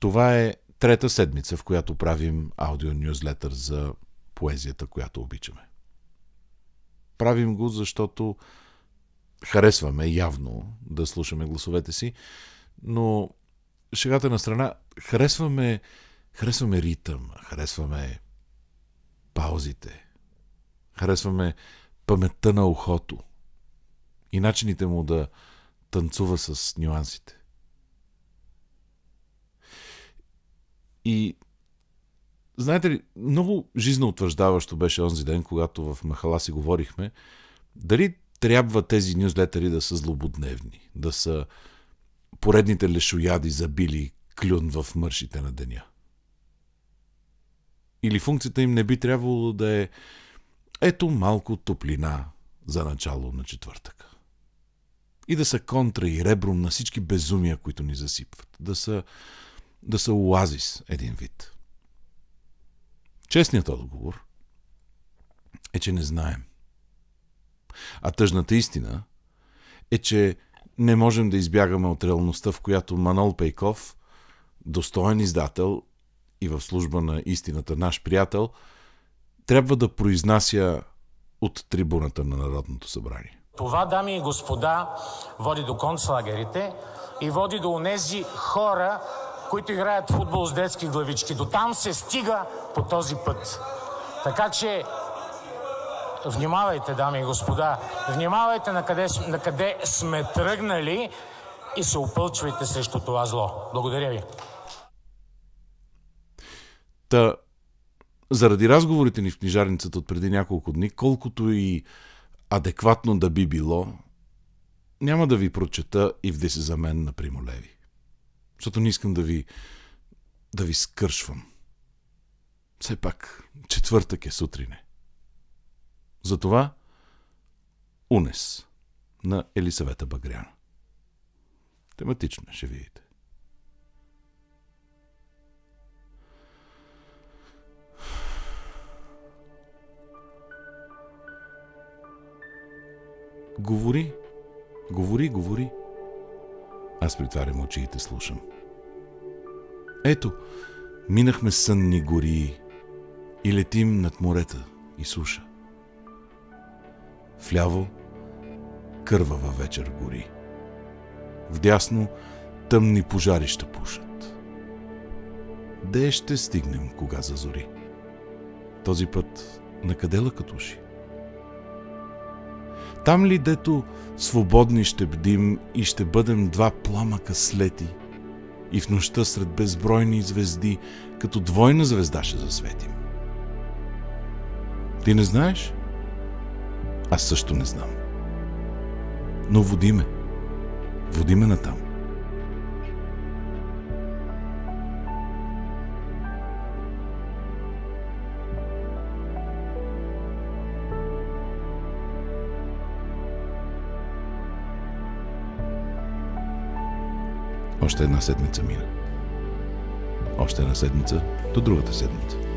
Това е трета седмица, в която правим аудио-нюзлетър за поезията, която обичаме. Правим го, защото харесваме явно да слушаме гласовете си, но шегата на страна, харесваме ритъм, харесваме паузите, харесваме паметта на ухото и начините му да танцува с нюансите. И знаете ли, много жизнеутвърждаващо беше онзи ден, когато в махала си говорихме, дали трябва тези нюзлетъри да са злободневни, да са поредните лешояди забили клюн в мършите на деня. Или функцията им не би трябвало да е ето малко топлина за начало на четвъртъка. И да са контра и ребром на всички безумия, които ни засипват. Да са оазис един вид. Честният отговор е, че не знаем. А тъжната истина е, че не можем да избягаме от реалността, в която Манол Пейков, достоен издател и в служба на истината наш приятел, трябва да произнася от трибуната на Народното събрание. Това, дами и господа, води до концлагерите и води до онези хора, които играят футбол с детски главички. До там се стига по този път. Така че внимавайте, дами и господа, внимавайте на къде сме тръгнали и се опълчвайте срещу това зло. Благодаря ви. Заради разговорите ни в книжарницата от преди няколко дни, колкото и адекватно да би било, няма да ви прочета и вди се за мен на Примо Леви. Защото не искам да ви скършвам. Все пак, четвъртък е сутрине. Затова Унес на Елисавета Багряна. Тематично ще видите. Говори. Аз притварям очи и те слушам. Ето, минахме сънни гори и летим над морета и суша. Вляво кървава вечер гори. Вдясно тъмни пожарища пушат. Де ще стигнем, кога зазори? Този път накъде лъкат уши? Там ли, дето свободни ще бдим и ще бъдем два пламъка слети и в нощта сред безбройни звезди като двойна звезда ще засветим? Ти не знаеш? Аз също не знам. Но води ме натам. Още една седмица мина. Още една седмица до другата седмица.